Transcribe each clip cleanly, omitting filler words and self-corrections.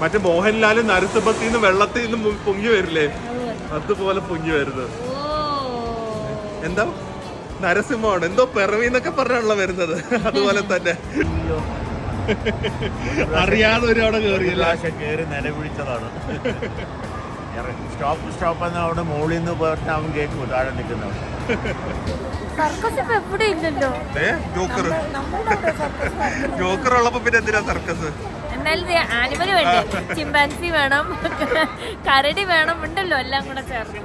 മറ്റേ മോഹൻലാല് നരസിംഹത്തിൽ നിന്ന് വെള്ളത്തിൽ നിന്ന് പൊങ്ങി വരില്ലേ, അതുപോലെ പൊങ്ങി വരുന്നത്. എന്താ നരസിംഹമാണ്, എന്തോ പിറവിന്നൊക്കെ പറഞ്ഞാണല്ലോ വരുന്നത്, അതുപോലെ തന്നെ. അറിയാതെ ഒരു അവിടെ കയറി നിലവിളിച്ചതാണ്. സ്റ്റോപ്പ് എന്ന അവിടെ മോളിൽ നിന്ന് പോയിട്ട് അവൻ കേൾക്കും താഴെ നിൽക്കുന്നവൻ. ജോക്കർ ഉള്ളപ്പോ പിന്നെ എന്തിനാ സർക്കസ്? എന്നാലും ആനിമൽ വേണ്ടേ, ചിമ്പാൻസി വേണം, കരടി വേണം, ഉണ്ടല്ലോ എല്ലാം കൂടെ ചേർന്ന്.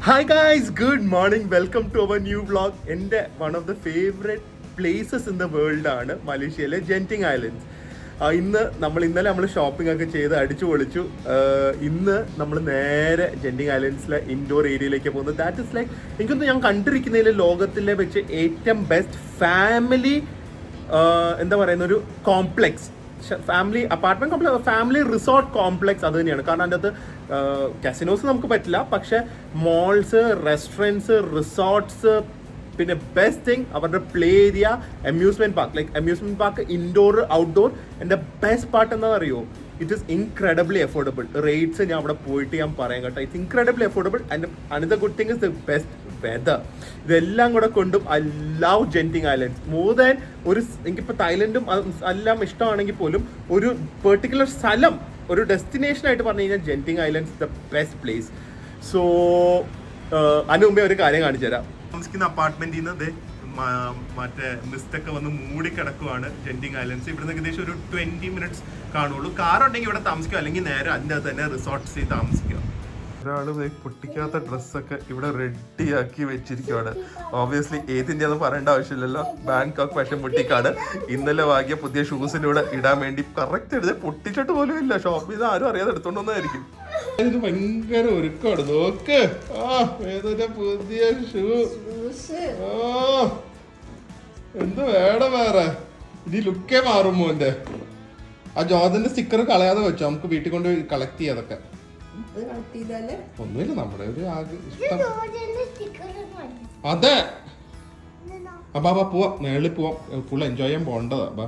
Hi guys, good morning, welcome to our new vlog. എൻ്റെ one of the favourite places in the world ആണ് മലേഷ്യയിലെ ജെൻറ്റിങ് ഐലൻഡ്സ്. ഇന്നലെ നമ്മൾ ഷോപ്പിംഗ് ഒക്കെ ചെയ്ത് അടിച്ചു പൊളിച്ചു. ഇന്ന് നമ്മൾ നേരെ ജെൻറ്റിങ് ഐലൻഡ്സിലെ ഇൻഡോർ ഏരിയയിലേക്ക് പോകുന്നത്. ദാറ്റ് ഇസ് ലൈക്ക്, എനിക്കൊന്ന് ഞാൻ കണ്ടിരിക്കുന്നതിൽ ലോകത്തിലെ വെച്ച് ഏറ്റവും ബെസ്റ്റ് ഫാമിലി എന്താ പറയുന്ന ഒരു complex, family apartment complex, family resort complex അത് തന്നെയാണ്. കാരണം അതിൻ്റെ അകത്ത് കസിനോസ് നമുക്ക് പറ്റില്ല, പക്ഷെ മോൾസ്, റെസ്റ്റോറൻറ്റ്സ്, റിസോർട്ട്സ്, പിന്നെ ബെസ്റ്റ് തിങ് അവരുടെ play area, amusement park. Like amusement park indoor outdoor. എൻ്റെ ബെസ്റ്റ് പാർട്ട് എന്താണെന്ന് അറിയോ? It is incredibly affordable. Rates ഞാൻ അവിടെ പോയിട്ട് ഞാൻ പറയാം കേട്ടോ. It's incredibly affordable and another good thing is the best weather. ഇതെല്ലാം കൂടെ കൊണ്ടും I love Genting islands more than ഒരു, എനിക്കിപ്പോൾ തായ്ലൻഡും എല്ലാം ഇഷ്ടമാണെങ്കിൽ പോലും ഒരു പെർട്ടിക്കുലർ സ്ഥലം, ഒരു ഡെസ്റ്റിനേഷൻ ആയിട്ട് പറഞ്ഞു കഴിഞ്ഞാൽ Genting Islands the best place. So അതിന് മുമ്പേ ഒരു കാര്യം കാണിച്ചു തരാം. താമസിക്കുന്ന അപ്പാർട്ട്മെന്റിൽ നിന്ന് മറ്റേ മിസ്റ്റൊക്കെ വന്ന് മൂടിക്കിടക്കുവാണ് ജെൻറ്റിങ് ഐലൻഡ്സ്. ഇവിടുന്ന് ഏകദേശം ഒരു 20 മിനിറ്റ്സ് കാണുള്ളൂ. കാറുണ്ടെങ്കിൽ ഇവിടെ താമസിക്കുക, അല്ലെങ്കിൽ നേരെ അതിൻ്റെ തന്നെ റിസോർട്ട്സിൽ താമസിക്കുക. ഒരാൾ പൊട്ടിക്കാത്ത ഡ്രസ്സൊക്കെ ഇവിടെ റെഡിയാക്കി വെച്ചിരിക്കുവാണ്. ഓബിയസ്ലി ഏത് ഇന്ത്യയെന്ന് പറയേണ്ട ആവശ്യമില്ലല്ലോ, ബാങ്കോക്ക് ഫാഷൻ ബുട്ടീക്കാണ്. ഇന്നലെ വാങ്ങിയ പുതിയ ഷൂസിൻ്റെ കൂടെ ഇടാൻ വേണ്ടി കറക്റ്റ് എടുത്ത് പൊട്ടിച്ചിട്ട് പോലും ഇല്ല. ഷോപ്പിൽ നിന്ന് ആരും അറിയാതെ എടുത്തോണ്ടൊന്നായിരിക്കും. ഇത് ഭയങ്കര ഒരുക്കമാണ്. നോക്ക്, ഏതൊരു പുതിയ ഷൂ. എന്ത് വേണം വേറെ, ഇനി ലുക്കേ മാറും മോന്റെ. ആ ജോർദന്റെ സ്റ്റിക്കർ കളയാതെ വെച്ചോ, നമുക്ക് വീട്ടിൽ കൊണ്ട് കളക്ട് ചെയ്യാതൊക്കെ. ഒന്നുമില്ല, നമ്മുടെ ഒരു ഇഷ്ടം. അതെ, അപ്പാ പോവാം, മേളിൽ പോവാം, ഫുൾ എൻജോയ് ചെയ്യാൻ പോണ്ടതാ. ബാ.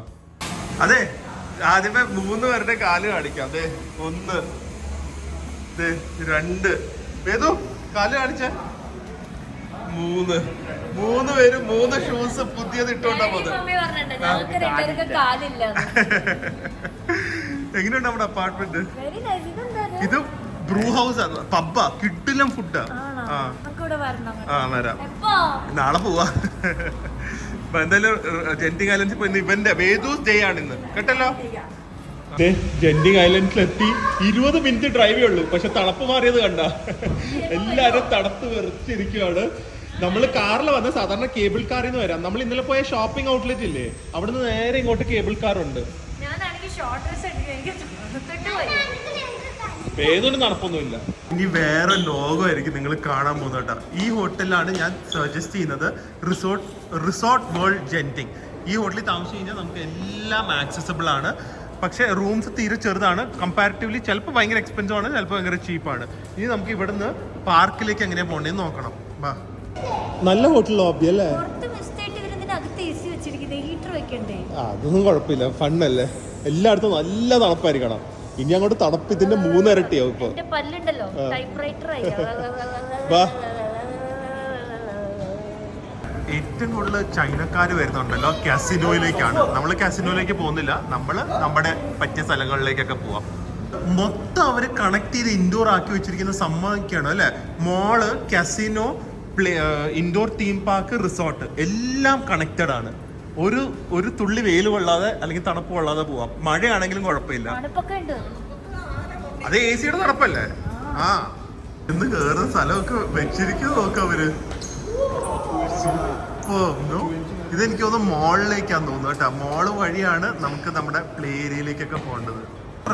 അതെ, ആദ്യമേ 3 പേരുടെ കാല് കാണിക്കാം. അതെ, 1, 2, ഏതോ കാല് കാണിച്ച 3 പേരും 3 ഷൂസ് പുതിയത് ഇട്ടോണ്ടാ പോകുന്നത്. എങ്ങനെയുണ്ട് നമ്മുടെ അപ്പാർട്ട്മെന്റ്? ഇത് ബ്രൂ ഹൗസ് ആണ്, പബ്ബാ, കിഡിലും ഫുഡാ. വരാം, നാളെ പോവാ. എന്തായാലും ജെൻറ്റിങ് ഐലൻഡ്സിൽ പോയി. ഇവന്റെ വേദൂസ് ഡേ ആണ് ഇന്ന്, കേട്ടല്ലോ. ജെൻറ്റിങ് ഐലൻഡ്സിലെത്തി 20 മിനിറ്റ് ഡ്രൈവേ ഉള്ളൂ, പക്ഷെ തണുപ്പ് മാറിയത് കണ്ട, എല്ലാരും തണുത്ത് വിറച്ചിരിക്കുകയാണ്. നമ്മൾ കാറിൽ വന്ന സാധാരണ കേബിൾ കാറിൽ നിന്ന് വരാം. നമ്മൾ ഇന്നലെ പോയ ഷോപ്പിംഗ് ഔട്ട്ലെറ്റ് ഇല്ലേ, അവിടുന്ന് നേരെ ഇങ്ങോട്ട് കേബിൾ കാർ ഉണ്ട്. ഏതൊന്നും തണുപ്പൊന്നുമില്ല. ഇനി വേറെ ലോകമായിരിക്കും നിങ്ങൾ കാണാൻ പോകുന്നത് കേട്ടോ. ഈ ഹോട്ടലിലാണ് ഞാൻ സജസ്റ്റ് ചെയ്യുന്നത്, റിസോർട്ട് വേൾഡ് ജെൻറ്റിങ്. ഈ ഹോട്ടലിൽ താമസിച്ച് കഴിഞ്ഞാൽ നമുക്ക് എല്ലാം ആക്സസിബിൾ ആണ്. പക്ഷേ റൂംസ് തീരെ ചെറുതാണ് കമ്പാരിറ്റീവ്ലി. ചിലപ്പോൾ ഭയങ്കര എക്സ്പെൻസീവ് ആണ്, ചിലപ്പോൾ ഭയങ്കര ചീപ്പാണ്. ഇനി നമുക്ക് ഇവിടുന്ന് പാർക്കിലേക്ക് എങ്ങനെയാണ് പോകേണ്ടതെന്ന് നോക്കണം. വാ. നല്ല ഹോട്ടൽ ലോബി അല്ലേ? അതൊന്നും കുഴപ്പമില്ല, ഫണ്ണല്ലേ. എല്ലായിടത്തും നല്ല തണുപ്പായിരിക്കണം. ഇനി അങ്ങോട്ട് തണുപ്പ് ഇതിന്റെ 3 ഇരട്ടിയാവും ഇപ്പൊ. ഏറ്റവും കൂടുതൽ ചൈനക്കാർ വരുന്നുണ്ടല്ലോ കാസിനോയിലേക്കാണ്. നമ്മൾ കാസിനോയിലേക്ക് പോകുന്നില്ല, നമ്മൾ നമ്മുടെ പറ്റിയ സ്ഥലങ്ങളിലേക്കൊക്കെ പോവാം. മൊത്തം അവര് കണക്ട് ചെയ്ത് ഇൻഡോർ ആക്കി വെച്ചിരിക്കുന്ന സമ്മതിക്കാണ് അല്ലെ. Mall, casino, indoor theme park, resort എല്ലാം കണക്റ്റഡ് ആണ്. ഒരു തുള്ളി വെയിൽ കൊള്ളാതെ അല്ലെങ്കിൽ തണുപ്പ് കൊള്ളാതെ പോവാം. മഴയാണെങ്കിലും കുഴപ്പമില്ല. അത് എ സിയുടെ തണുപ്പല്ലേ. ഇന്ന് കേറുന്ന സ്ഥലമൊക്കെ വെച്ചിരിക്കുന്നത് നോക്കാം അവര്. ഇതെനിക്ക് തോന്നുന്നു മോളിലേക്കാന്ന് തോന്നുന്നു കേട്ടോ. മോള് വഴിയാണ് നമുക്ക് നമ്മുടെ പ്ലേ ഏരിയയിലേക്കൊക്കെ പോകേണ്ടത്.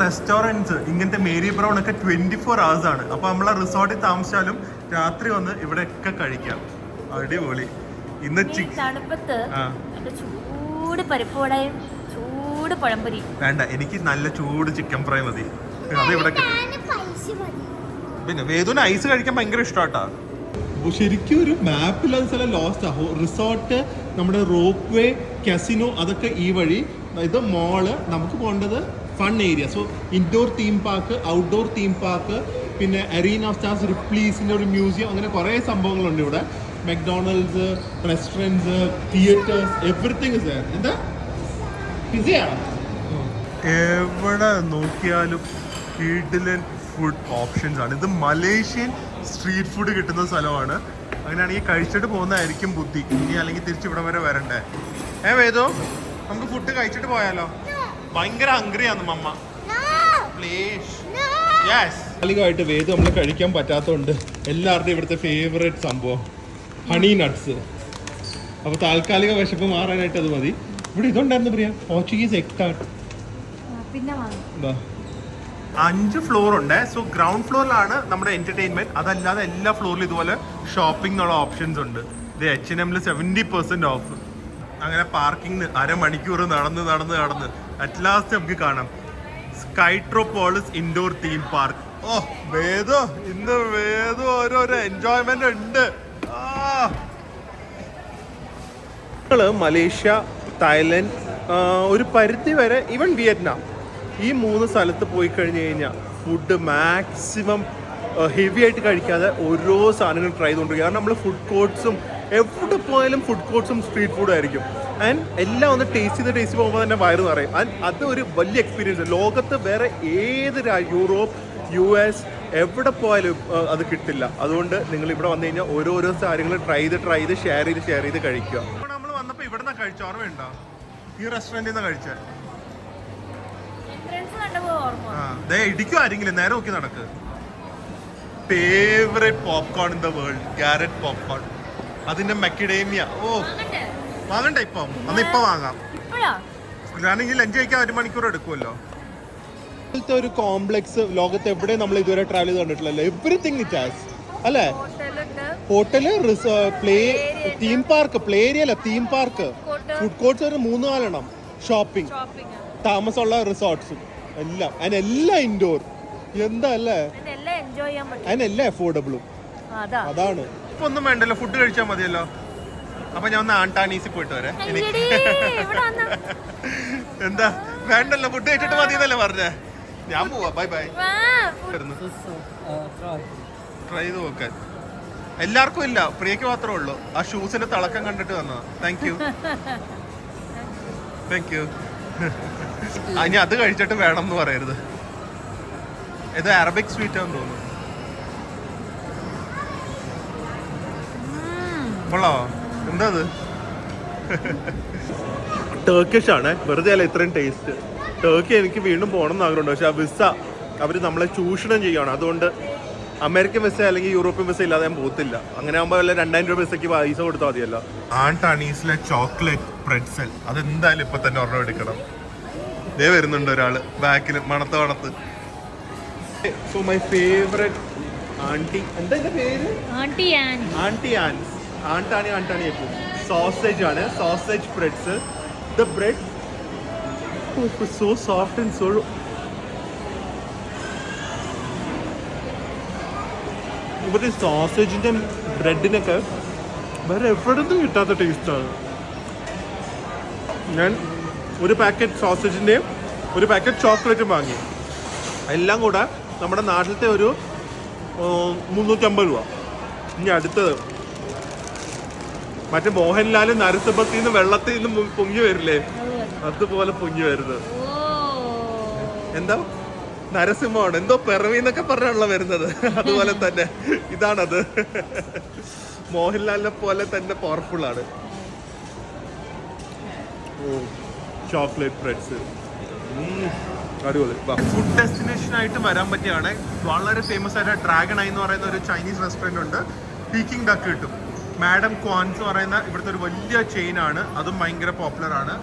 റെസ്റ്റോറൻറ്റ്സ് ഇങ്ങനത്തെ മേരി ബ്രൗൺ ഒക്കെ 24 hours ആണ്. അപ്പൊ നമ്മളെ റിസോർട്ടിൽ താമസിച്ചാലും രാത്രി വന്ന് ഇവിടെയൊക്കെ കഴിക്കാം. അടിപൊളി. ഇന്ന് ചൂട് പരിപ്പുവടയും ചൂട് പഴംപൊരി വേണ്ട, എനിക്ക് നല്ല ചൂട് ചിക്കൻ ഫ്രൈ മതി. അത് ഇവിടെ പിന്നെ വേദുവിന് ഐസ് കഴിക്കാൻ ഭയങ്കര ഇഷ്ടാട്ടാ. ശരിക്കും ഒരു മാപ്പില്ലാത്ത സ്ഥലം ലോസ്റ്റ് ആ. റിസോർട്ട്, നമ്മുടെ റോപ്പ് വേ, കസിനോ അതൊക്കെ ഈ വഴി. ഇത് മോള്. നമുക്ക് പോകേണ്ടത് fun area. So indoor theme park, outdoor theme park, പിന്നെ അരീന ഓഫ് സ്റ്റാർസ്, റിപ്ലീസിൻ്റെ ഒരു മ്യൂസിയം, അങ്ങനെ കുറേ സംഭവങ്ങളുണ്ട് ഇവിടെ. McDonald's, restaurants, theatres, everything is there. എന്താ ബിസിയാണ്. എവിടെ നോക്കിയാലും കിടിലൻ ഫുഡ് ഓപ്ഷൻസ് ആണ്. ഇത് മലേഷ്യൻ സ്ട്രീറ്റ് ഫുഡ് കിട്ടുന്ന സ്ഥലമാണ്. അങ്ങനെയാണെങ്കിൽ കഴിച്ചിട്ട് പോകുന്നതായിരിക്കും ബുദ്ധി. ഇനി അല്ലെങ്കിൽ തിരിച്ച് ഇവിടെ വരെ വരണ്ടേ. വേദോ, നമുക്ക് ഫുഡ് കഴിച്ചിട്ട് പോയാലോ? ഭയങ്കര ഹംഗ്രിയാണ് മമ്മ. പ്ലീസ്. യെസ്. താൽക്കാലികമായിട്ട് വേദം നമ്മൾ കഴിക്കാൻ പറ്റാത്തതുകൊണ്ട് എല്ലാവരുടെയും ഇവിടുത്തെ ഫേവറേറ്റ് സംഭവം ഹണി നട്ട്സ്. അപ്പോൾ താൽക്കാലിക വിശപ്പ് മാറാനായിട്ട് അത് മതി. ഇവിടെ ഇതുണ്ടായിരുന്നു പറയാ, പോർച്ചുഗീസ് എഗ് ടാർട്ട്. പിന്നെ 5 ഫ്ലോർ ഉണ്ട്. സോ ഗ്രൗണ്ട് ഫ്ലോറിലാണ് നമ്മുടെ എന്റർടൈൻമെന്റ്. അതല്ലാതെ എല്ലാ ഫ്ലോറിലും ഇതുപോലെ ഷോപ്പിംഗ് എന്നുള്ള ഓപ്ഷൻസ് ഉണ്ട്. ഇത് H&Mൽ 70% ഓഫ്. അങ്ങനെ പാർക്കിംഗ് അരമണിക്കൂർ നടന്ന് അറ്റ് ലാസ്റ്റ് നമുക്ക് കാണാം സ്കൈട്രോപോളിസ് ഇൻഡോർ തീം പാർക്ക്. ഓ വേദോ, ഇന്ന് വേദോ ഓരോരോ എൻജോയ്മെന്റ് ഉണ്ട്. മലേഷ്യ, തായ്ലൻഡ്, ഒരു പരിധി വരെ ഈവൻ വിയറ്റ്നാം, ഈ 3 സ്ഥലത്ത് പോയി കഴിഞ്ഞ് കഴിഞ്ഞാൽ ഫുഡ് മാക്സിമം ഹെവി ആയിട്ട് കഴിക്കാതെ ഓരോ സാധനങ്ങൾ ട്രൈ ചെയ്തുകൊണ്ടിരിക്കുക. കാരണം നമ്മൾ ഫുഡ് കോർട്ട്സും എവിടെ പോയാലും ഫുഡ് കോർട്ട്സും സ്ട്രീറ്റ് ഫുഡും ആയിരിക്കും. ആൻഡ് എല്ലാം ഒന്ന് ടേസ്റ്റ് പോകുമ്പോൾ തന്നെ വയറ് നിറയും. ആൻഡ് അത് ഒരു വലിയ എക്സ്പീരിയൻസ്. ലോകത്ത് വേറെ ഏത് യൂറോപ്പ്, US എവിടെ പോയാലും അത് കിട്ടില്ല. അതുകൊണ്ട് നിങ്ങൾ ഇവിടെ വന്നു കഴിഞ്ഞാൽ ഓരോരോ കാര്യങ്ങൾ ട്രൈ ചെയ്ത് ഷെയർ ചെയ്ത് കഴിക്കുക. നമ്മൾ വന്നപ്പോൾ ഇവിടെ നിന്നാണ് കഴിച്ച ഓർമ്മയുണ്ടോ? ഈ റെസ്റ്റോറൻറ്റിൽ നിന്നാണ് കഴിച്ചത്. ഇടിക്കും ആരെങ്കിലും നേരെ നോക്കി നടക്ക്. Favourite popcorn in the world, Garrett popcorn. അതിന്റെ മെക്കിഡേമിയ. ഓ വാങ്ങണ്ട ഇപ്പം, ഇപ്പൊ വാങ്ങാം. കാരണം ഈ ലഞ്ച് കഴിക്കാൻ 1 മണിക്കൂർ എടുക്കുമല്ലോ. ഒരു കോംപ്ലക്സ് ലോകത്ത് എവിടെ നമ്മൾ ഇതുവരെ ട്രാവൽ ചെയ്ത് കണ്ടിട്ടില്ലല്ലോ. എവറിത്തിങ് ഇറ്റ് ഹാസ് അല്ലേ? Hotel, play, theme park, play area അല്ല, തീം പാർക്ക്, ഫുഡ് കോർട്ട്സ് ഒരു 3-4 എണ്ണം, ഷോപ്പിംഗ്, താമസമുള്ള റിസോർട്ട്സും എല്ലാം. അതിനെല്ലാം ഇൻഡോർ. എന്താ അല്ലേ? അതിനെല്ലാം അഫോർഡബിളും. അതാണ്. ഇപ്പൊ ഒന്നും വേണ്ടല്ലോ, ഫുഡ് കഴിച്ചാൽ മതിയല്ലോ. അപ്പൊ ഞാൻ ഒന്ന് ആന്റാനീസിൽ പോയിട്ട് വരാം. എന്താ വേണ്ടല്ലോ, ഫുഡ് കഴിച്ചിട്ട് മതിയെന്നല്ലേ പറഞ്ഞേ. ഞാൻ പോവാ. Bye bye. ട്രൈ ചെയ്ത് നോക്കാൻ എല്ലാവർക്കും ഇല്ല, പ്രിയക്ക് മാത്രമേ ഉള്ളൂ. ആ ഷൂസിന്റെ തിളക്കം കണ്ടിട്ട് വന്നതാ. Thank you. ഇനി അത് കഴിച്ചിട്ട് വേണം എന്ന് പറയരുത്. ഇത് അറബിക് സ്വീറ്റ് ആണെന്ന് തോന്നുന്നു. കൊള്ളാവോ? എന്താ അത്? ടർക്കിഷ് ആണ്. വെറുതെ അല്ല ഇത്രയും ടേസ്റ്റ്. ടർക്കി എനിക്ക് വീണ്ടും പോകണം എന്ന് ആഗ്രഹമുണ്ട്. പക്ഷെ ആ വിസ അവർ നമ്മളെ ചൂഷണം ചെയ്യുകയാണ്. അതുകൊണ്ട് അമേരിക്കൻ വിസ അല്ലെങ്കിൽ യൂറോപ്യൻ വിസ ഇല്ലാതെ ഞാൻ പോകത്തില്ല. അങ്ങനെ ആകുമ്പോൾ വല്ല 2000 രൂപ വിസയ്ക്ക് പൈസ കൊടുത്താൽ മതിയല്ലോ. ആന്റാനീസിലെ ചോക്ലേറ്റ് പ്രെറ്റ്സൽ അതെന്തായാലും ഇപ്പൊ തന്നെ ഒരെണ്ണം എടുക്കണം. ദേ വരുന്നുണ്ട് ഒരാള് ബാക്കിൽ മണത്ത്. സോ മൈ ഫേവറേറ്റ് ആന്റി, എന്താ എന്റെ പേര്? ആന്റി ആൻസ്. ആന്റാണി സോസേജ് ആണ്. Sausage പ്രെറ്റ്സൽ. The bread so soft and so. ഇവരുടെ സോസേജിന്റെ ബ്രെഡിനൊക്കെ വേറെ എവിടുന്നും കിട്ടാത്ത ടേസ്റ്റാണ്. ഞാൻ ഒരു പാക്കറ്റ് സോസേജിൻ്റെയും ഒരു പാക്കറ്റ് ചോക്ലേറ്റും വാങ്ങി. എല്ലാം കൂടെ നമ്മുടെ നാട്ടിലത്തെ ഒരു 350 രൂപ. ഇനി അടുത്തത് മറ്റേ മോഹൻലാൽ നരസിംഹത്തിൽ നിന്ന് വെള്ളത്തിൽ നിന്ന് പൊങ്ങി വരില്ലേ, അതുപോലെ പൊങ്ങി വരുന്നത്. എന്താ നരസിംഹമാണ്, എന്തോ പിറവിന്നൊക്കെ പറഞ്ഞാണല്ലോ വരുന്നത്. അതുപോലെ തന്നെ ഇതാണത്. മോഹൻലാലിനെ പോലെ തന്നെ പവർഫുൾ ആണ്. ചോക്ലേറ്റ് ബ്രെഡ്സ് അടിപൊളി. ഫുഡ് ഡെസ്റ്റിനേഷൻ ആയിട്ട് വരാൻ പറ്റിയാണ്. വളരെ ഫേമസ് ആയിട്ട് ഡ്രാഗൺ ഐ എന്ന് പറയുന്ന ഒരു ചൈനീസ് റെസ്റ്റോറൻറ്റ് ഉണ്ട്. പീക്കിംഗ് ഡക്ക് കിട്ടും. മാഡം ക്വാൻസ് പറയുന്ന ഇവിടുത്തെ ഒരു വലിയ ചെയിൻ ആണ്. അതും ഭയങ്കര പോപ്പുലർ ആണ്.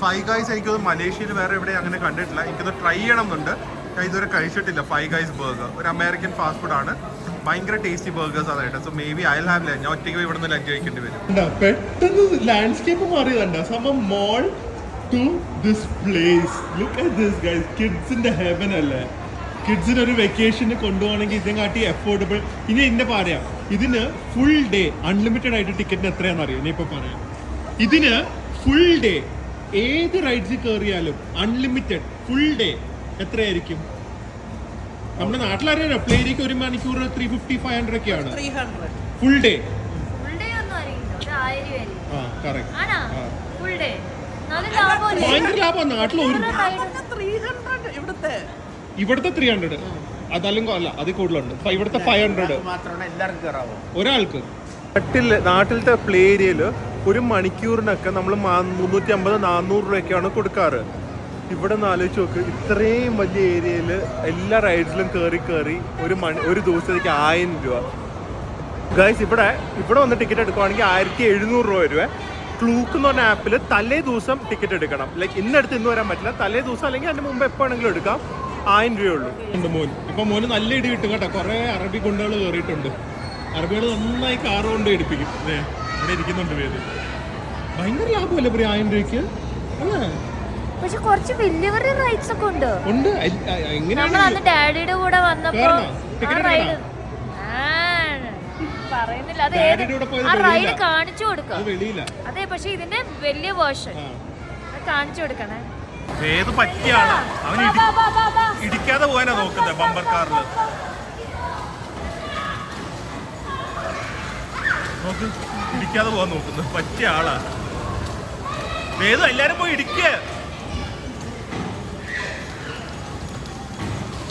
ഫൈവ് ഗൈസ് എനിക്കത് മലേഷ്യയിൽ വേറെ എവിടെ അങ്ങനെ കണ്ടിട്ടില്ല. എനിക്കത് ട്രൈ ചെയ്യണം എന്നുണ്ട്. ഞാൻ ഇതുവരെ കഴിച്ചിട്ടില്ല. ഫൈവ് ഗൈസ് ബർഗർ ഒരു അമേരിക്കൻ ഫാസ്റ്റ് ഫുഡ് ആണ്. ഭയങ്കര ടേസ്റ്റി ബർഗേഴ്സ് അതായിട്ട്. So may be I have lunch. ഞാൻ ഒറ്റയ്ക്ക് ഇവിടെ നിന്ന് ലഞ്ച് കഴിക്കേണ്ടി വരും. പെട്ടെന്ന് ലാൻഡ്സ്കേപ്പ് മാറിയതുണ്ട്. സമം മോൾ to this place. Look at this guys. Kids in the heaven അല്ലേ. കിഡ്സിന് ഒരു വെക്കേഷന് കൊണ്ടുപോകണമെങ്കിൽ ഇതിനെ കാട്ടി അഫോർഡബിൾ. ഇനി എന്നെ പറയാം, ഇതിന് ഫുൾ ഡേ അൺലിമിറ്റഡ് ആയിട്ട് ടിക്കറ്റിന് എത്രയാണെന്ന് അറിയാം. ഇനിയിപ്പോൾ പറയാം, ഇതിന് ഫുൾ ഡേ ഏത് റൈഡ്സിൽ കയറിയാലും അൺലിമിറ്റഡ് ഫുൾ ഡേ എത്രയായിരിക്കും? നമ്മുടെ നാട്ടിലറിയാലോ, പ്ലേരിക്ക് 1 മണിക്കൂർ 350-500 ഒക്കെയാണ് ഫുൾ ഡേ. ഭയങ്കര ലാഭമാണ് നാട്ടിൽ. ഇവിടുത്തെ 300 അതല്ലെങ്കിൽ അല്ല, അതിൽ കൂടുതലുണ്ട്. ഇവിടുത്തെ 500 ഒരാൾക്ക്. നാട്ടിലത്തെ പ്ലേ ഏരിയയില് 1 മണിക്കൂറിനൊക്കെ നമ്മൾ 350-400 രൂപയൊക്കെയാണ് കൊടുക്കാറ്. ഇവിടെ നിന്ന് ആലോചിച്ച് നോക്ക്, ഇത്രയും വലിയ ഏരിയയിൽ എല്ലാ റൈഡ്സിലും കയറി ഒരു ദിവസത്തേക്ക് 1000 രൂപ. ഗൈസ്, ഇവിടെ വന്ന് ടിക്കറ്റ് എടുക്കുവാണെങ്കിൽ 1700 രൂപ വരുവേ. ക്ലൂക്ക് എന്ന് പറഞ്ഞ ആപ്പിൽ തലേ ദിവസം ടിക്കറ്റ് എടുക്കണം. ലൈക്ക് ഇന്നെടുത്ത് ഇന്ന് വരാൻ പറ്റില്ല, തലേ ദിവസം അല്ലെങ്കിൽ അതിന് മുമ്പ് എപ്പോൾ വേണമെങ്കിലും എടുക്കാം. 1000 രൂപയുള്ളൂ. മോൻ ഇപ്പൊ മോന് നല്ല ഇടി കിട്ടും കേട്ടോ. കുറെ അറബി ഗുണ്ടകൾ കയറിയിട്ടുണ്ട്. അറബികൾ നന്നായി കാറ് കൊണ്ട് എടുപ്പിക്കും. അവിടെ ഇരിക്കുന്നുണ്ട് പേര്. ഭയങ്കര ലാഭമല്ലേ പ്രിയ 1000 രൂപയ്ക്ക്? പക്ഷെ കുറച്ച് വലിയ റൈഡ്സ് ഒക്കെ ഉണ്ട്. ഡാഡിയുടെ കൂടെ വന്നപ്പോ പറയുന്നില്ല, അത് ആ റൈഡ് കാണിച്ചു കൊടുക്കാം. അതെ, പക്ഷെ ഇതിന്റെ വലിയ വേർഷൻ കാണിച്ചു കൊടുക്കണേ. ഏത് പറ്റിയാണ് അവൻ ഇടിക്കാതെ പോകാനാ നോക്കുന്നത്. ബമ്പർ കാറിൽ നോക്ക്, ഇടിക്കാതെ പോകാൻ നോക്കുന്നത്. പറ്റിയ ആളാ വേദം. എല്ലാരും പോയി ഇടിക്കുക.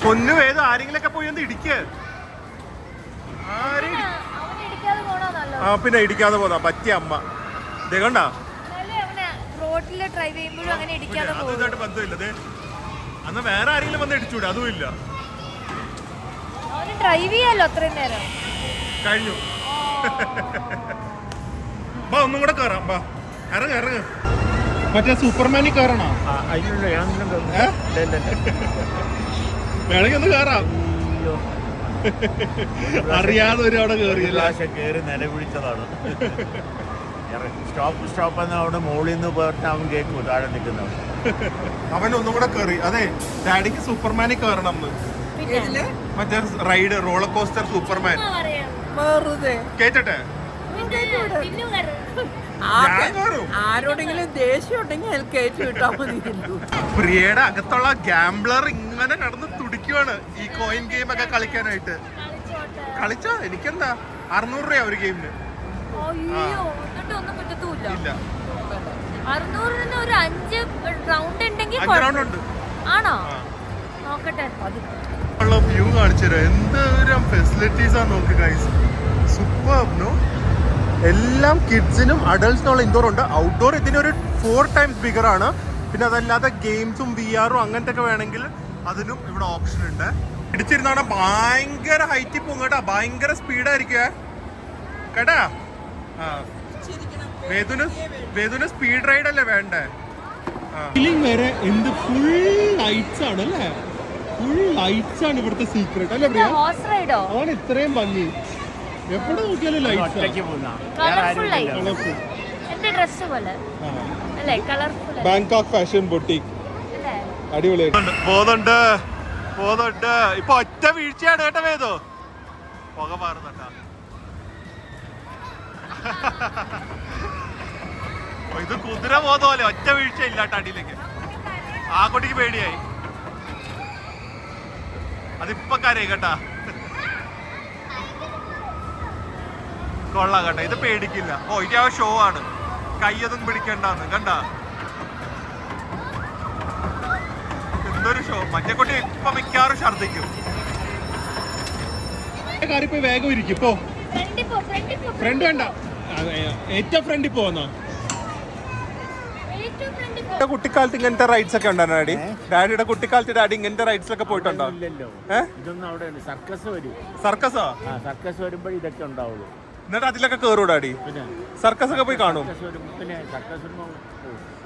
പൊന്നു വേദം, ആരെങ്കിലൊക്കെ പോയി ഒന്ന് ഇടിക്കുക. പിന്നെ ഇടിക്കാതെ പോതാ പറ്റിയ അമ്മ. കണ്ട റോഡില് ഡ്രൈവ് ചെയ്യുമ്പോഴും അങ്ങനെ ഇടിക്കാതെ അതുമായിട്ട് ബന്ധമില്ല. അന്ന് വേറെ ആരെങ്കിലും വന്ന് ഇടിച്ചൂടെ? അതും ഇല്ല. ഡ്രൈവ് ചെയ്യാലോ അത്രയും നേരം. കഴിഞ്ഞു. ഒന്നും കൂടെ കയറാം. ഇറങ്ങ. മറ്റേ സൂപ്പർമാനിൽ കയറണോ? വേണമെങ്കിൽ ഒന്ന് കയറാം. അറിയാതെ ഒരു അവിടെ കയറി നിലവിളിച്ചതാണ്. സ്റ്റോപ്പ് എന്ന അവിടെ മുകളിൽ നിന്ന് പോയിട്ട് അവൻ കേൾക്കും താഴെ നിൽക്കുന്നവൻ. അവൻ ഒന്നും കൂടെ കയറി. അതെ, ഡാഡിക്ക് സൂപ്പർമാനിൽ കയറണം. മറ്റേ റൈഡ് റോളർ കോസ്റ്റർ സൂപ്പർമാൻ കേറ്റട്ടെ. ആരോടെങ്കിലും ദേഷ്യം ഉണ്ടെങ്കിൽ കയറ്റി വിട്ടാ മതി. പ്രിയയുടെ അകത്തുള്ള ഗാംബ്ലർ ഇങ്ങനെ നടന്ന് തുടിക്കുവാണ് ഈ കോയിൻ ഗെയിം ഒക്കെ കളിക്കാനായിട്ട്. കളിച്ചോ, എനിക്കെന്താ 600 രൂപ ഒരു ഗെയിമിന്. ഇല്ല, 600 ഒരു 5 റൗണ്ട് ഉണ്ടെങ്കിൽ ആണോ? നോക്കട്ടെ. വ്യൂ കാണിച്ചു തരാം. എന്തോരം ഫെസിലിറ്റീസ് ആണ് നോക്ക് ഗൈസ്. സൂപ്പർ. എല്ലാം കിഡ്സിനും അഡൾട്ട്സിനുള്ള ഇൻഡോർ ഉണ്ട്. ഔട്ട്ഡോർ ഇതിനൊരു 4 times ബിഗർ ആണ്. പിന്നെ അതല്ലാതെ ഗെയിംസും VR അങ്ങനത്തെ ഒക്കെ വേണമെങ്കിൽ അതിനും ഇവിടെ ഓപ്ഷൻ ഉണ്ട്. ഇടിച്ചിരുന്നാണ് ഭയങ്കര ഹൈറ്റിൽ പോകും കേട്ടാ. ഭയങ്കര സ്പീഡായിരിക്കുവേ കേട്ടാ. വേദുന് സ്പീഡ് റൈഡ് അല്ലേ വേണ്ടേ? വരെ എന്ത് ഫുൾ ലൈറ്റ്സ് ആണ് അല്ലേ? ഫുൾ ലൈറ്റ്സ് ആണ് ഇവിടുത്തെ സീക്രട്ട് അല്ലേ പ്രിയ? ആണ് ഇത്രയും ഭംഗി. എവിടെ നോക്കിയാലും ലൈറ്റ്സ്. ബാങ്കോക്ക് ഫാഷൻ ബൊട്ടീക്ക് അടിപൊളിയായിട്ട് പോകുന്നുണ്ട്. ഇപ്പൊ ഒറ്റ വീഴ്ചയാണ് കേട്ടോ വേദോ. പുക മാറുന്നുണ്ടാ. ഇത് കുതിര പോകുന്ന പോലെ ഒറ്റ വീഴ്ച ഇല്ലാട്ട അടിയിലേക്ക്. ആ കുട്ടിക്ക് പേടിയായി. അതിപ്പൊ കരയായി കേട്ടാ. കൊള്ളാം കേട്ടോ, ഇത് പേടിക്കില്ല. ഇത് ആ ഷോ ആണ്. കയ്യൊന്നും പിടിക്കണ്ടെന്ന് കണ്ട. എന്തൊരു ഷോ. മറ്റേ കുട്ടി ഇപ്പൊ മിക്കാറും ഛർദിക്കും. കാറിപ്പോ വേഗം ഇരിക്കും. ഇപ്പോ ഫ്രണ്ട് വേണ്ട, ഏറ്റവും ഫ്രണ്ടിൽ പോന്നോ. കുട്ടിക്കാലത്ത് ഇങ്ങനത്തെ റൈഡ്സ് ഒക്കെ ഉണ്ടോ ഡാഡി? ഡാഡിയുടെ കുട്ടിക്കാലത്ത് ഡാഡി ഇങ്ങനത്തെ റൈഡ്സ് ഒക്കെ പോയിട്ടുണ്ടോ? സർക്കസോ? സർക്കസ് വരുമ്പോൾ ഇതൊക്കെ ഉണ്ടാവുള്ളൂ. എന്നിട്ട് അതിലൊക്കെ കയറൂ ഡാഡി? സർക്കസ് ഒക്കെ പോയി കാണും. പിന്നെ സർക്കസ്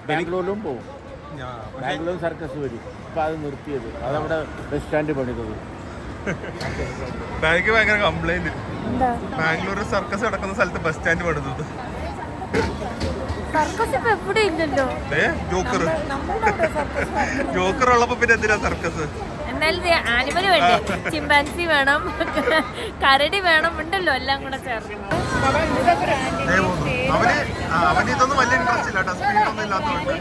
ബാംഗ്ലൂരിലും പോകും. ബാംഗ്ലൂർ സർക്കസ് വരും. ഇപ്പൊ അത് നിർത്തിയത്. അതവിടെ ബസ് സ്റ്റാൻഡ് പണിതത്. എനിക്ക് ഭയങ്കര കംപ്ലൈന്റ്. ബാംഗ്ലൂർ സർക്കസ് നടക്കുന്ന സ്ഥലത്ത് ബസ് സ്റ്റാൻഡ് പണിതത്. ജോക്കർ ഉള്ളപ്പോ പിന്നെ എന്തിനാ സർക്കസ്? എന്നാലും ആനിമൽ വേണ്ടേ, ചിമ്പാൻസി വേണം, കരടി വേണം, ഉണ്ടല്ലോ എല്ലാം കൂടെ ചേർന്ന്. അവന് ഇതൊന്നും വലിയ ഇൻട്രസ്റ്റ് ഇല്ല കേട്ടോ, സ്പീഡൊന്നും ഇല്ലാത്തതുകൊണ്ട്.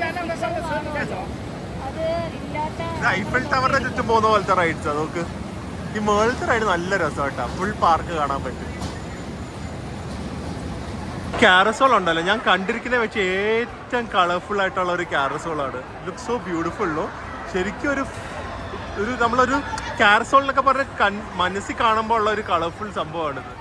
ഐഫൽ ടവറിന്റെ ചുറ്റും പോകുന്ന പോലത്തെ റൈഡ്സ് അതൊക്കെ. ഈ മേളത്തെ റൈഡ് നല്ല രസം കേട്ടോ, ഫുൾ പാർക്ക് കാണാൻ പറ്റും. കാരസോൾ ഉണ്ടല്ലോ, ഞാൻ കണ്ടിരിക്കുന്ന വെച്ച് ഏറ്റവും കളർഫുൾ ആയിട്ടുള്ള ഒരു കാരസോളാണ്. Look so beautiful. ശരിക്കും ഒരു നമ്മളൊരു കാരസോളിനൊക്കെ പറഞ്ഞ മനസ്സിൽ കാണുമ്പോൾ ഉള്ള ഒരു കളർഫുൾ സംഭവമാണിത്.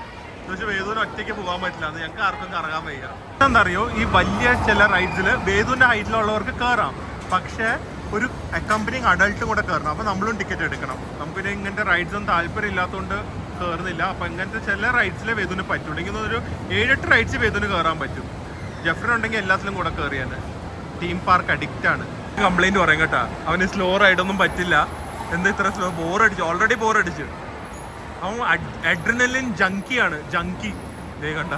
പക്ഷെ വേദുവിന് ഒറ്റയ്ക്ക് പോകാൻ പറ്റില്ല, അത് ഞങ്ങൾക്ക് ആർക്കും കറങ്ങാൻ വയ്യ. എന്താ അറിയോ, ഈ വലിയ ചില റൈഡ്സിൽ വേദുവിന്റെ ഹൈറ്റിലുള്ളവർക്ക് കയറാം, പക്ഷെ ഒരു അക്കമ്പനിങ് അഡൾട്ടും കൂടെ കയറണം. അപ്പോൾ നമ്മളും ടിക്കറ്റ് എടുക്കണം. നമുക്കിനി ഇങ്ങനത്തെ റൈഡ്സ് ഒന്നും താല്പര്യം ഇല്ലാത്തതുകൊണ്ട് കയറുന്നില്ല. അപ്പോൾ ഇങ്ങനത്തെ ചില റൈഡ്സിലെ വേദുവിന് പറ്റുള്ളൂ. എനിക്ക് ഒരു 7-8 റൈഡ്സ് വേദുവിന് കയറാൻ പറ്റും. ജെഫ്രിനുണ്ടെങ്കിൽ എല്ലാത്തിലും കൂടെ കയറിയാൽ. തീം പാർക്ക് അഡിക്റ്റ് ആണ്. കംപ്ലൈൻറ്റ് പറയും കേട്ടോ, അവന് സ്ലോ റൈഡൊന്നും പറ്റില്ല. എന്താ ഇത്ര സ്ലോ? ബോറടിച്ചു, ഓൾറെഡി ബോറടിച്ചു. അവൻ അഡ്രിനലിൻ ജങ്കിയാണ്, ജങ്കി. ഇതേ കണ്ട,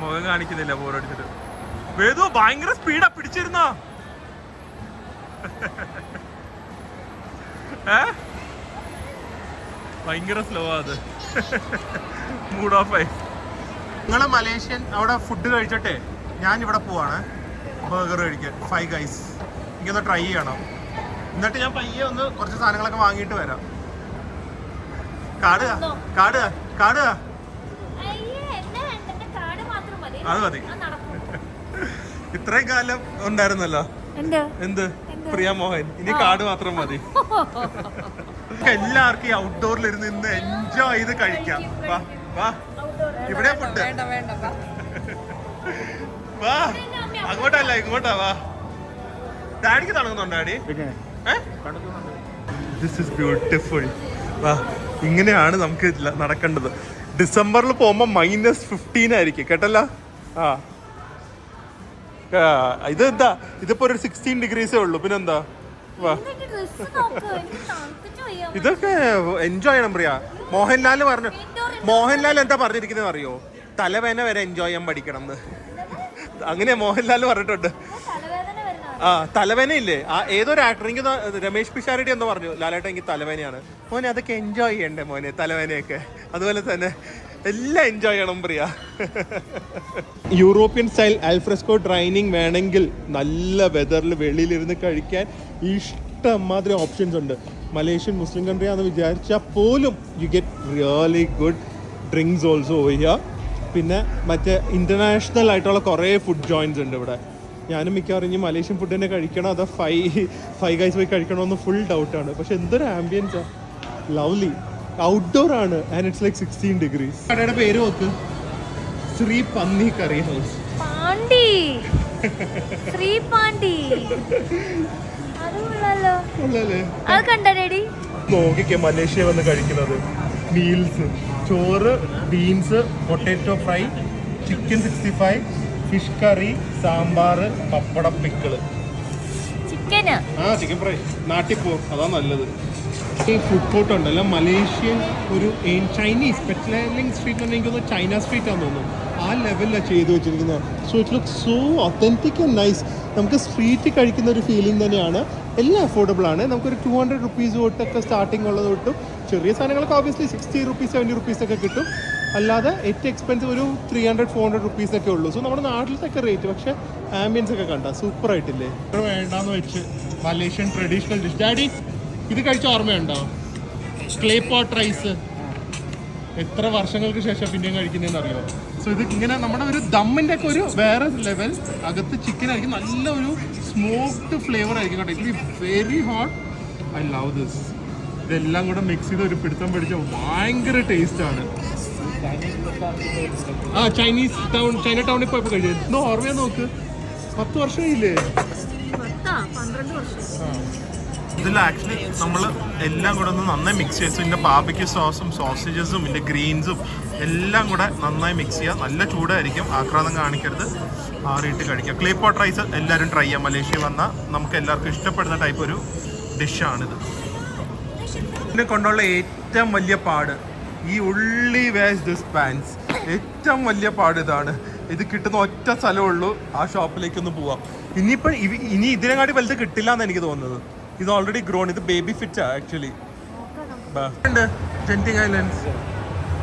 മുഖം കാണിക്കുന്നില്ല ബോറടിച്ചിട്ട്. വേദു ഭയങ്കര സ്പീഡാ, പിടിച്ചിരുന്നോ? ഭയങ്കര സ്ലോ അത്. മൂഡ് ഓഫ് ആയി. നിങ്ങള് മലേഷ്യൻ അവിടെ ഫുഡ് കഴിച്ചിട്ടെ ഞാൻ ഇവിടെ പോവാണ് ബർഗർ കഴിക്കാൻ. 5 Guys എനിക്കൊന്ന് ട്രൈ ചെയ്യണം. എന്നിട്ട് ഞാൻ പയ്യെ ഒന്ന് കുറച്ച് സാധനങ്ങളൊക്കെ വാങ്ങിയിട്ട് വരാം. കാടുക കാടുക കാടുക, അത് മതി. ഇത്രയും കാലം ഉണ്ടായിരുന്നല്ലോ എന്ത് പ്രിയ മോഹൻ, ഇനി കാട് മാത്രം മതി. എല്ലാവർക്കും ഈ ഔട്ട്ഡോറിൽ ഇരുന്ന് ഇന്ന് എൻജോയ് ചെയ്ത് കഴിക്കാം. വാ വാ, ഇവിടെ ഫുഡ്. വാ, അങ്ങോട്ടല്ല ഇങ്ങോട്ടാ. വാ, ഡാഡിക്ക് തണുക്കുന്നുണ്ടോ ഡാഡി? This is beautiful. വാ, ഇങ്ങനെയാണ് നമുക്ക് നടക്കേണ്ടത്. ഡിസംബറിൽ പോകുമ്പോൾ -15 ആയിരിക്കും കേട്ടല്ലോ. ഇത് എന്താ, ഇതിപ്പോ ഒരു 16 ഡിഗ്രീസേ ഉള്ളൂ. പിന്നെന്താ? വാ, ഇതൊക്കെ എൻജോയ് ചെയ്യണം പ്രിയ. മോഹൻലാൽ എന്താ പറഞ്ഞിരിക്കുന്നത് അറിയോ? തലവേന വരെ എൻജോയ് ചെയ്യാൻ പഠിക്കണം എന്ന്. അങ്ങനെ മോഹൻലാൽ പറഞ്ഞിട്ടുണ്ട്. തലവേന ഇല്ലേ, ഏതൊരു ആക്ടർ, എനിക്ക് രമേശ് പിഷാരടി എന്ന് പറഞ്ഞു, ലാലേട്ടൻ എനിക്ക് തലവേനയാണ്. മോനെ അതൊക്കെ എൻജോയ് ചെയ്യണ്ടേ മോനെ, തലവേനയൊക്കെ. അതുപോലെ തന്നെ എല്ലാം എൻജോയ് ചെയ്യണം പ്രിയ. യൂറോപ്യൻ സ്റ്റൈൽ ആൽഫ്രെസ്കോ ഡൈനിങ് വേണമെങ്കിൽ നല്ല വെതറിൽ വെളിയിലിരുന്ന് കഴിക്കാൻ ഇഷ്ടംമാതിരി ഓപ്ഷൻസ് ഉണ്ട്. മലേഷ്യൻ മുസ്ലിം കൺട്രി ആണെന്ന് വിചാരിച്ചാൽ പോലും you get really good drinks also over here. പിന്നെ മറ്റേ ഇൻ്റർനാഷണൽ ആയിട്ടുള്ള കുറേ ഫുഡ് ജോയിൻസ് ഉണ്ട് ഇവിടെ. ഞാനും മിക്കവാറും ഇനി മലേഷ്യൻ ഫുഡ് തന്നെ കഴിക്കണോ അതോ 5 Guys പോയി കഴിക്കണമെന്ന് ഫുൾ ഡൗട്ടാണ്. പക്ഷെ എന്തൊരു ആംബിയൻസാ, ലവ്ലി. ഔട്ട്ഡോർ ആണ് ആൻഡ് ഇറ്റ്സ് ലൈക്ക് 16 ഡിഗ്രീസ്. കടയുടെ പേര് നോക്ക്, ശ്രീ പന്നി കറി ഹൗസ്. ശ്രീ പാണ്ടി നോക്കിക്കേ, മലേഷ്യ വന്ന് കഴിക്കുന്നത് മീൽസ്: ചോറ്, beans, potato fry, chicken 65, fish curry, sambar, pappadam, pickle. Chicken fry നാട്ടിൽ പോകും, അതാ നല്ലത്. ഈ ഫുഡ് കോർട്ട് ഉണ്ടല്ലോ, മലേഷ്യൻ ഒരു ചൈനീസ് സ്പെഷ്യലൈസിംഗ് സ്ട്രീറ്റ് എന്ന് എനിക്ക് തോന്നുന്നു ചൈന സ്ട്രീറ്റ് ആണെന്ന് തോന്നുന്നു. ആ ലെവലിലാണ് ചെയ്ത് വെച്ചിരിക്കുന്നത്. So it look so authentic and nice. നമുക്ക് സ്ട്രീറ്റിൽ കഴിക്കുന്ന ഒരു ഫീലിംഗ് തന്നെയാണ്. എല്ലാം അഫോർഡബിൾ ആണ്. നമുക്കൊരു 200 rupees തൊട്ടൊക്കെ സ്റ്റാർട്ടിംഗ് ഉള്ളത് തൊട്ടും ചെറിയ സാധനങ്ങളൊക്കെ ഓബിയസ്ലി 60 rupees 70 rupees ഒക്കെ കിട്ടും. അല്ലാതെ ഏറ്റവും എക്സ്പെൻസീവ് ഒരു 300-400 rupees ഒക്കെ ഉള്ളൂ. സോ നമ്മുടെ നാട്ടിലത്തെ റേറ്റ്. പക്ഷേ ആംബിയൻസ് ഒക്കെ കണ്ട സൂപ്പർ ആയിട്ടില്ലേ? വേണ്ടാന്ന് വെച്ച് മലേഷ്യൻ ട്രഡീഷണൽ ഡിഷ്. ഡാഡി ഇത് കഴിച്ച ഓർമ്മയുണ്ടോ? Clay pot rice. എത്ര വർഷങ്ങൾക്ക് ശേഷം പിന്നെയും കഴിക്കുന്നതെന്ന് അറിയോ? സോ ഇത് ഇങ്ങനെ നമ്മുടെ ഒരു ദമ്മിൻ്റെ ഒക്കെ ഒരു വേറെ ലെവൽ. അകത്ത് ചിക്കൻ ആയിരിക്കും, നല്ല ഒരു സ്മോക്ഡ് ഫ്ലേവർ ആയിരിക്കും കേട്ടോ. It very hot. I love this. ഇതെല്ലാം കൂടെ മിക്സ് ചെയ്ത് ഒരു പിടുത്തം പിടിച്ച ഭയങ്കര ടേസ്റ്റാണ്. ചൈനീസ് ടൗൺ, ചൈന ടൗണിൽ പോയപ്പോൾ കഴിച്ചത് എന്തോ ഓർമ്മയാ നോക്ക്. 10 വർഷമായില്ലേ? ഇതിൽ ആക്ച്വലി നമ്മൾ എല്ലാം കൂടെ ഒന്ന് നന്നായി മിക്സ് ചെയ്ത് ഇതിൻ്റെ ബാർബിക്യൂ സോസും സോസേജസും ഇതിൻ്റെ ഗ്രീൻസും എല്ലാം കൂടെ നന്നായി മിക്സ് ചെയ്യുക. നല്ല ചൂടായിരിക്കും, ആക്രാന്തം കാണിക്കരുത്, ആറിയിട്ട് കഴിക്കുക. ക്ലേ പോട്ട് റൈസ് എല്ലാവരും ട്രൈ ചെയ്യാം. മലേഷ്യ വന്നാൽ നമുക്ക് എല്ലാവർക്കും ഇഷ്ടപ്പെടുന്ന ടൈപ്പ് ഒരു ഡിഷാണിത്. ഇതിനെ കൊണ്ടുള്ള ഏറ്റവും വലിയ പാട് ഈ ഉള്ളി വേസ് ദിസ് പാൻസ്. ഏറ്റവും വലിയ പാട് ഇതാണ്. ഇത് കിട്ടുന്ന ഒറ്റ സ്ഥലമുള്ളൂ, ആ ഷോപ്പിലേക്കൊന്ന് പോവാം. ഇനി ഇതിനെക്കാട്ടി വലുത് കിട്ടില്ല എന്ന് എനിക്ക് തോന്നുന്നത്. ഇത് ഓൾറെഡി ഗ്രോൺ. ഇത് ബേബി ഫിറ്റാ ആക്ച്വലി. ജെന്റിങ് ഐലൻഡ്സ്.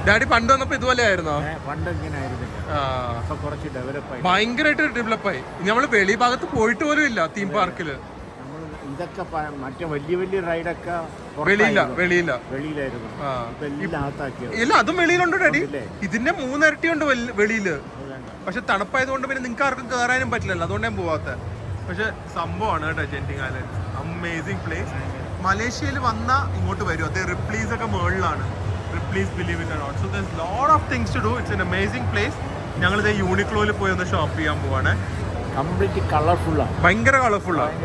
ഡാഡി പണ്ട് വന്നപ്പോ ഇതുപോലെ ആയിരുന്നോ? പണ്ട് ഇങ്ങനെ ആയിരുന്നില്ല, ഇപ്പൊ കുറച്ച് ഡെവലപ്പായി, ഭയങ്കരമായിട്ട് ഡെവലപ്പായി. നമ്മള് വെളി ഭാഗത്ത് പോയിട്ട് പോലും ഇല്ല തീം പാർക്കില്. ഇതൊക്കെ മറ്റേ വലിയ വലിയ റൈഡൊക്കെ വെളിയിലായിരുന്നു, എല്ലാം അകത്താക്കിയത്. ഇല്ല, അതും വെളിയിലുണ്ട് ഡാഡി. ഇതിന്റെ 3 ഇരട്ടിയുണ്ട് വെളിയില്. പക്ഷെ തണുപ്പായതുകൊണ്ട് പിന്നെ നിങ്ങൾക്ക് ആർക്കും കയറാനും പറ്റില്ലല്ലോ, അതുകൊണ്ട് ഞാൻ പോവാത്ത. പക്ഷെ സംഭവമാണ് കേട്ടോ ജെന്റിങ് ഐലൻഡ്, അമേസിംഗ് പ്ലേസ്. മലേഷ്യയിൽ വന്നാൽ ഇങ്ങോട്ട് വരും. അത് റിപ്ലീസ് ഒക്കെ മുകളിലാണ്, Ripley's believe it or not. So there's lot of things to do. It's an amazing place. ഞങ്ങളിത് യൂണിക്ലോയിൽ പോയി ഒന്ന് ഷോപ്പ് ചെയ്യാൻ പോവാണ്. കംപ്ലീറ്റ് കളർഫുള്ളാണ്, ഭയങ്കര കളർഫുള്ളാണ്.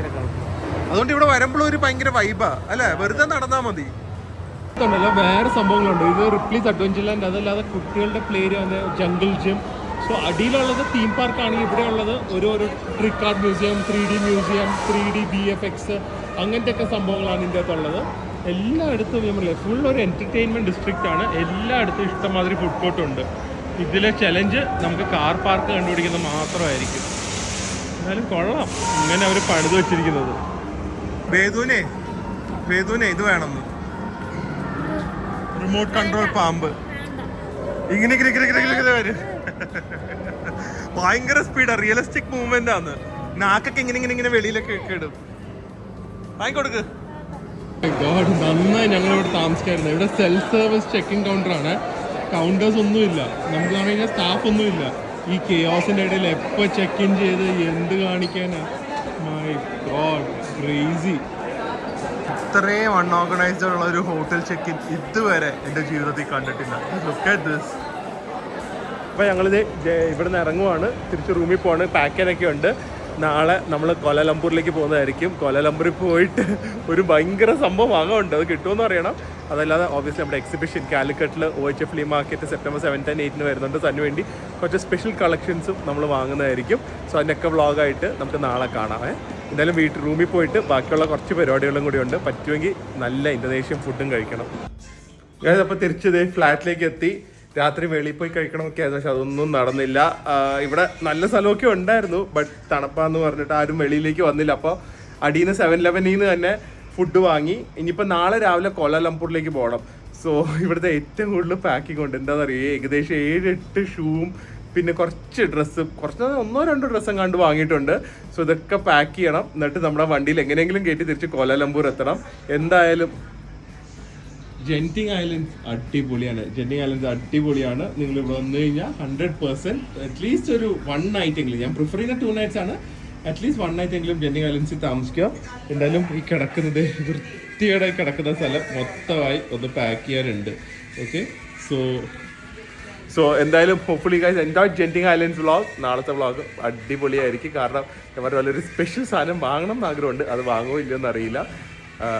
അതുകൊണ്ട് ഇവിടെ വരുമ്പോഴും ഒരു ഭയങ്കര വൈബാ അല്ലെ, വെറുതെ നടന്നാൽ മതി. വേറെ സംഭവങ്ങളുണ്ട്. ഇത് റിപ്ലീസ് അഡ്വഞ്ചർ ലാൻഡ്, അതല്ലാതെ കുട്ടികളുടെ പ്ലേ ഏരിയ വന്ന് ജംഗിൾ ജിം. സോ അടിയിലുള്ളത് തീം പാർക്കാണെങ്കിൽ ഇവിടെ ഉള്ളത് ഓരോ trick art museum, 3D museum, 3D VFX അങ്ങനത്തെ ഒക്കെ സംഭവങ്ങളാണ് ഇതിൻ്റെ അകത്തുള്ളത്. എല്ലായിടത്തും നമ്മൾ ഫുൾ ഒരു എൻ്റർടൈൻമെൻറ്റ് ഡിസ്ട്രിക്റ്റ് ആണ്. എല്ലായിടത്തും ഇഷ്ടംമാതിരി ഫുഡ് കോർട്ട് ഉണ്ട്. ഇതിലെ ചലഞ്ച് നമുക്ക് കാർ പാർക്ക് കണ്ടുപിടിക്കുന്നത് മാത്രമായിരിക്കും. എന്നാലും കൊള്ളാം ഇങ്ങനെ അവർ പണിത് വെച്ചിരിക്കുന്നത്. വേദുവിനെ ഇത് വേണമെന്ന്, റിമോട്ട് കൺട്രോൾ പാമ്പ് ഇങ്ങനെ വരും. ഭയങ്കര സ്പീഡാ, റിയലിസ്റ്റിക് മൂവ്മെന്റ് ആണ്. നാക്കൊക്കെ ഇങ്ങനെ വെളിയിലൊക്കെ ഇടും. വാങ്ങിക്കൊടുക്ക്. നന്നായി ഞങ്ങൾ ഇവിടെ താമസിക്കായിരുന്നു. ഇവിടെ സെൽഫ് സർവീസ് ചെക്കിംഗ് കൗണ്ടർ ആണ്. കൗണ്ടേഴ്സ് ഒന്നുമില്ല, നമുക്ക് പറഞ്ഞു കഴിഞ്ഞാൽ സ്റ്റാഫ് ഒന്നുമില്ല. ഈ കെയോസിന്റെ ഇടയിൽ എപ്പോൾ ചെക്ക് ഇൻ ചെയ്ത് എന്ത് കാണിക്കാനാ. My God, crazy. ഇത്രയും അൺഓർഗനൈസ്ഡ് ഉള്ള ഒരു ഹോട്ടൽ ചെക്ക് ഇൻ ഇതുവരെ എൻ്റെ ജീവിതത്തിൽ കണ്ടിട്ടില്ല. Look at this. അപ്പോൾ ഞങ്ങളിത് ഇവിടുന്ന് ഇറങ്ങുവാണ്, തിരിച്ച് റൂമിൽ പോവാണ്. പാക്ക് ചെയ്യാനൊക്കെ ഉണ്ട്. നാളെ നമ്മൾ കോലാലംപൂരിലേക്ക് പോകുന്നതായിരിക്കും. കോലാലംപൂരിൽ പോയിട്ട് ഒരു ഭയങ്കര സംഭവം വാങ്ങുന്നുണ്ട്, അത് കിട്ടുമെന്ന് അറിയണം. അതല്ലാതെ ഓബിയസ്ലി നമ്മുടെ എക്സിബിഷൻ കാലിക്കറ്റിൽ OHF flea market September 7 and 8 വരുന്നുണ്ട്. സോ അതിന് വേണ്ടി കുറച്ച് സ്പെഷ്യൽ കളക്ഷൻസും നമ്മൾ വാങ്ങുന്നതായിരിക്കും. സോ അതിനൊക്കെ വ്ളോഗായിട്ട് നമുക്ക് നാളെ കാണാം. എന്തായാലും റൂമിൽ പോയിട്ട് ബാക്കിയുള്ള കുറച്ച് പരിപാടികളും കൂടി ഉണ്ട്. പറ്റുമെങ്കിൽ നല്ല ഇന്തോനേഷ്യൻ ഫുഡും കഴിക്കണം. അപ്പോൾ തിരിച്ചത് ഫ്ലാറ്റിലേക്ക് എത്തി. രാത്രി വെളിയിൽ പോയി കഴിക്കണമൊക്കെ ആയിരുന്നു, പക്ഷെ അതൊന്നും നടന്നില്ല. ഇവിടെ നല്ല സ്ഥലമൊക്കെ ഉണ്ടായിരുന്നു, ബട്ട് തണുപ്പാന്ന് പറഞ്ഞിട്ട് ആരും വെളിയിലേക്ക് വന്നില്ല. അപ്പോൾ അടിയിൽ നിന്ന് 7-Eleven തന്നെ ഫുഡ് വാങ്ങി. ഇനിയിപ്പോൾ നാളെ രാവിലെ കോലാലംപൂരിലേക്ക് പോകണം. സോ ഇവിടുത്തെ ഏറ്റവും കൂടുതൽ പാക്കിംഗ് ഉണ്ട്. എന്താണെന്ന് അറിയുക, ഏകദേശം 7-8 ഷൂവും പിന്നെ കുറച്ച് ഡ്രസ്സും, കുറച്ച് 1-2 ഡ്രസ്സും കണ്ട് വാങ്ങിയിട്ടുണ്ട്. സോ ഇതൊക്കെ പാക്ക് ചെയ്യണം. എന്നിട്ട് നമ്മുടെ വണ്ടിയിൽ എങ്ങനെയെങ്കിലും കയറ്റി തിരിച്ച് കോലാലംപൂർ എത്തണം. എന്തായാലും ജെന്റിങ് ഐലൻഡ്സ് അടിപൊളിയാണ്. നിങ്ങൾ ഇവിടെ വന്നു കഴിഞ്ഞാൽ 100% അറ്റ്ലീസ്റ്റ് ഒരു 1 night എങ്കിലും, ഞാൻ പ്രിഫർ ചെയ്യുന്ന 2 nights ആണ്, അറ്റ്ലീസ്റ്റ് 1 night എങ്കിലും ജെന്റിങ് ഐലൻഡ്സിൽ താമസിക്കുക. എന്തായാലും ഈ കിടക്കുന്നത് വൃത്തിയോടെ കിടക്കുന്ന സ്ഥലം മൊത്തമായി ഒന്ന് പാക്ക് ചെയ്യാനുണ്ട്. ഓക്കെ, സോ എന്തായാലും hopefully guys enjoy Genting Islands vlog. നാളത്തെ വ്ളോഗ് അടിപൊളിയായിരിക്കും. കാരണം ഞാൻ വളരെ സ്പെഷ്യൽ സാധനം വാങ്ങണം എന്ന് ആഗ്രഹമുണ്ട്, അത് വാങ്ങുമോ ഇല്ലയോ എന്നറിയില്ല.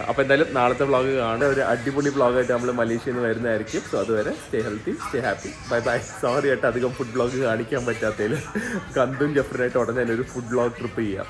അപ്പോൾ എന്തായാലും നാളത്തെ വ്ളോഗ് കാണുക. ഒരു അടിപൊളി വ്ളോഗായിട്ട് നമ്മൾ മലേഷ്യയിൽ നിന്ന് വരുന്നതായിരിക്കും. സോ അതുവരെ stay healthy, stay happy, bye. Sorry ആയിട്ട് അധികം ഫുഡ് വ്ളോഗ് കാണിക്കാൻ പറ്റാത്തതിൽ. കന്തും ജഫറിനായിട്ട് ഉടനെ ഒരു ഫുഡ് വ്ളോഗ് ട്രിപ്പ് ചെയ്യാം.